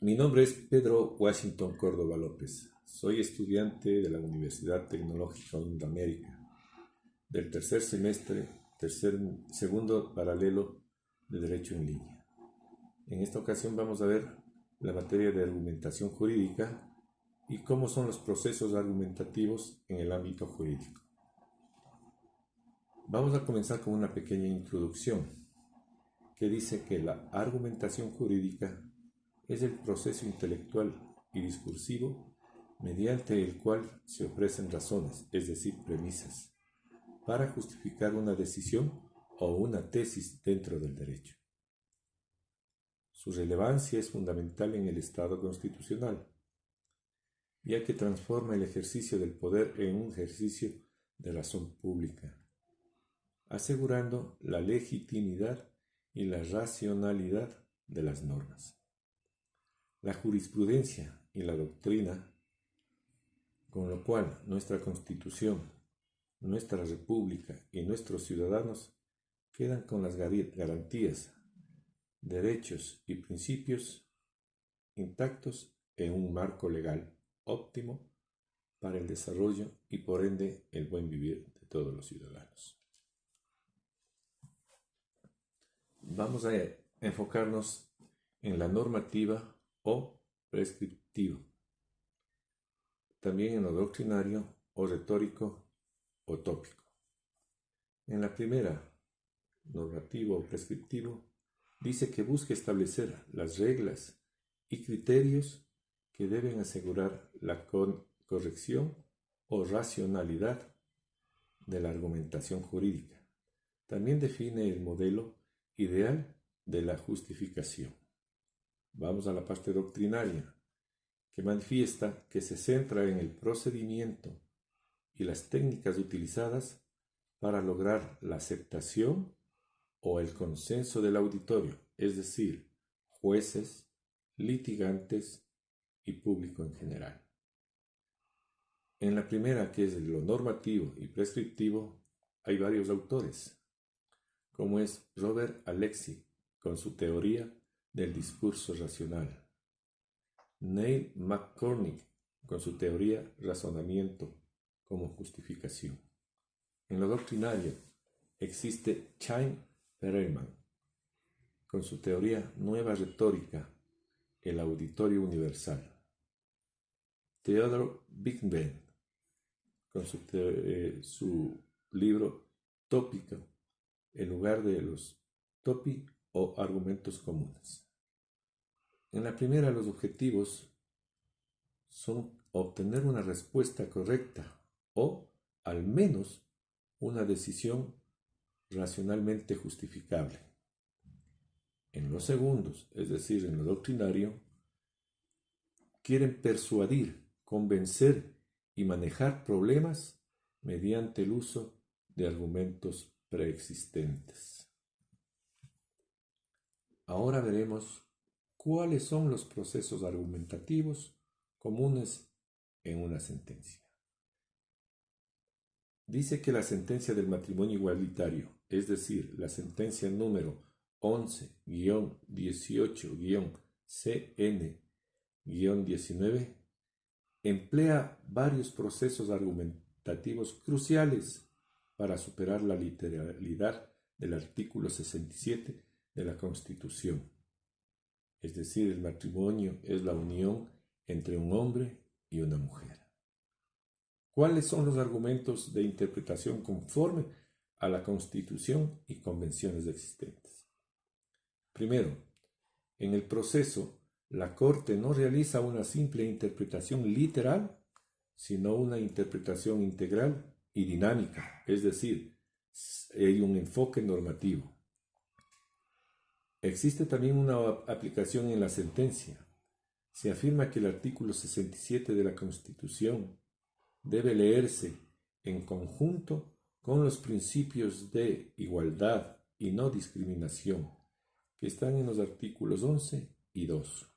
Mi nombre es Pedro Washington Córdoba López. Soy estudiante de la Universidad Tecnológica de América, del tercer semestre, segundo paralelo de Derecho en Línea. En esta ocasión vamos a ver la materia de argumentación jurídica y cómo son los procesos argumentativos en el ámbito jurídico. Vamos a comenzar con una pequeña introducción que dice que la argumentación jurídica es el proceso intelectual y discursivo mediante el cual se ofrecen razones, es decir, premisas, para justificar una decisión o una tesis dentro del derecho. Su relevancia es fundamental en el Estado constitucional, ya que transforma el ejercicio del poder en un ejercicio de razón pública, asegurando la legitimidad y la racionalidad de las normas. La jurisprudencia y la doctrina, con lo cual nuestra Constitución, nuestra República y nuestros ciudadanos quedan con las garantías, derechos y principios intactos en un marco legal óptimo para el desarrollo y por ende el buen vivir de todos los ciudadanos. Vamos a enfocarnos en la normativa o prescriptivo, también en lo doctrinario o retórico o tópico. En la primera, normativo o prescriptivo, dice que busca establecer las reglas y criterios que deben asegurar la corrección o racionalidad de la argumentación jurídica. También define el modelo ideal de la justificación. Vamos a la parte doctrinaria, que manifiesta que se centra en el procedimiento y las técnicas utilizadas para lograr la aceptación o el consenso del auditorio, es decir, jueces, litigantes y público en general. En la primera, que es lo normativo y prescriptivo, hay varios autores, como es Robert Alexy, con su teoría del discurso racional, Neil McCormick, con su teoría razonamiento como justificación. En lo doctrinario existe Chaim Perelman, con su teoría nueva retórica, el auditorio universal. Theodor Bigben, con su libro Tópico, en lugar de los topi o argumentos comunes. En la primera, los objetivos son obtener una respuesta correcta o, al menos, una decisión racionalmente justificable. En los segundos, es decir, en lo doctrinario, quieren persuadir, convencer y manejar problemas mediante el uso de argumentos preexistentes. Ahora veremos cuáles son los procesos argumentativos comunes en una sentencia. Dice que la sentencia del matrimonio igualitario, es decir, la sentencia número 11-18-CN-19, emplea varios procesos argumentativos cruciales para superar la literalidad del artículo 67 de la Constitución. Es decir, el matrimonio es la unión entre un hombre y una mujer. ¿Cuáles son los argumentos de interpretación conforme a la Constitución y convenciones existentes? Primero, en el proceso, la Corte no realiza una simple interpretación literal, sino una interpretación integral y dinámica, es decir, hay un enfoque normativo. Existe también una aplicación en la sentencia. Se afirma que el artículo 67 de la Constitución debe leerse en conjunto con los principios de igualdad y no discriminación, que están en los artículos 11 y 2,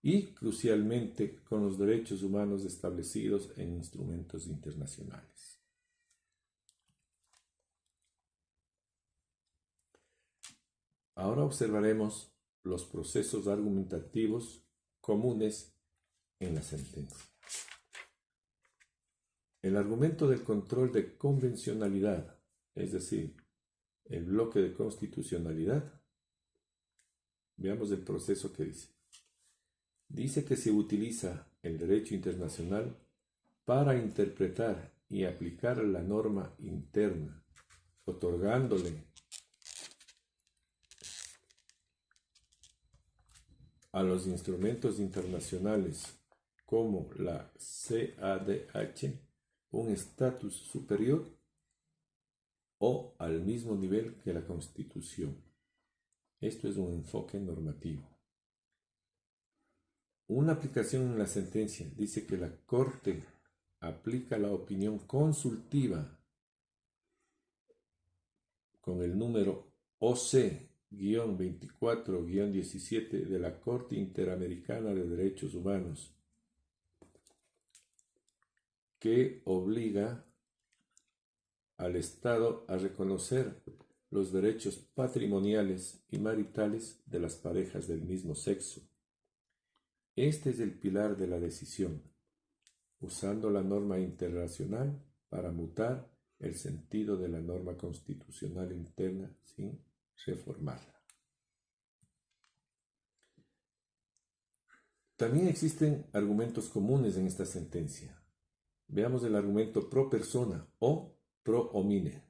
y crucialmente con los derechos humanos establecidos en instrumentos internacionales. Ahora observaremos los procesos argumentativos comunes en la sentencia. El argumento del control de convencionalidad, es decir, el bloque de constitucionalidad. Veamos el proceso que dice. Dice que se utiliza el derecho internacional para interpretar y aplicar la norma interna, otorgándole a los instrumentos internacionales como la CADH un estatus superior o al mismo nivel que la Constitución. Esto es un enfoque normativo. Una aplicación en la sentencia dice que la Corte aplica la opinión consultiva con el número OC-24-17 de la Corte Interamericana de Derechos Humanos, que obliga al Estado a reconocer los derechos patrimoniales y maritales de las parejas del mismo sexo. Este es el pilar de la decisión, usando la norma internacional para mutar el sentido de la norma constitucional interna sin reformarla. También existen argumentos comunes en esta sentencia. Veamos el argumento pro persona o pro homine.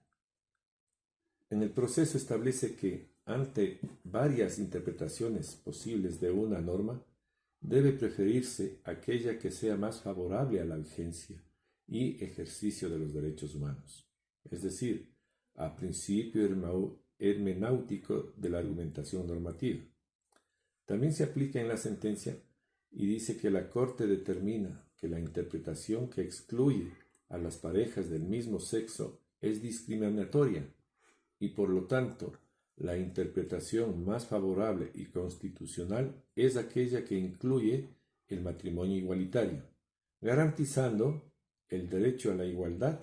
En el proceso establece que, ante varias interpretaciones posibles de una norma, debe preferirse aquella que sea más favorable a la vigencia y ejercicio de los derechos humanos, es decir, a principio hermenéutico de la argumentación normativa. También se aplica en la sentencia y dice que la Corte determina que la interpretación que excluye a las parejas del mismo sexo es discriminatoria y por lo tanto la interpretación más favorable y constitucional es aquella que incluye el matrimonio igualitario, garantizando el derecho a la igualdad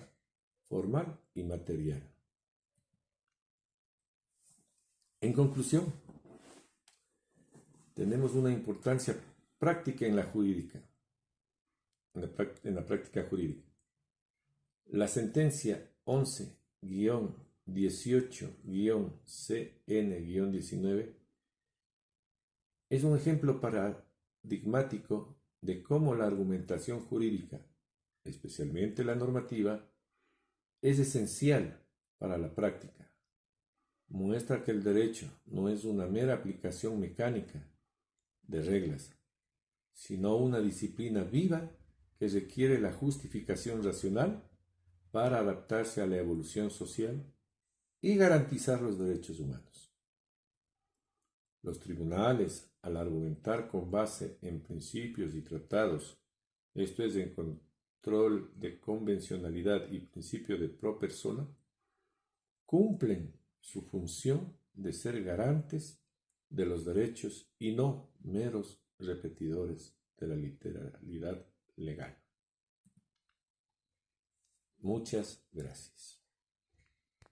formal y material. En conclusión, tenemos una importancia práctica en la jurídica, en la práctica jurídica. La sentencia 11-18-CN-19 es un ejemplo paradigmático de cómo la argumentación jurídica, especialmente la normativa, es esencial para la práctica. Muestra que el derecho no es una mera aplicación mecánica de reglas, sino una disciplina viva que requiere la justificación racional para adaptarse a la evolución social y garantizar los derechos humanos. Los tribunales, al argumentar con base en principios y tratados, esto es, en control de convencionalidad y principio de pro persona, cumplen su función de ser garantes de los derechos y no meros repetidores de la literalidad legal. Muchas gracias.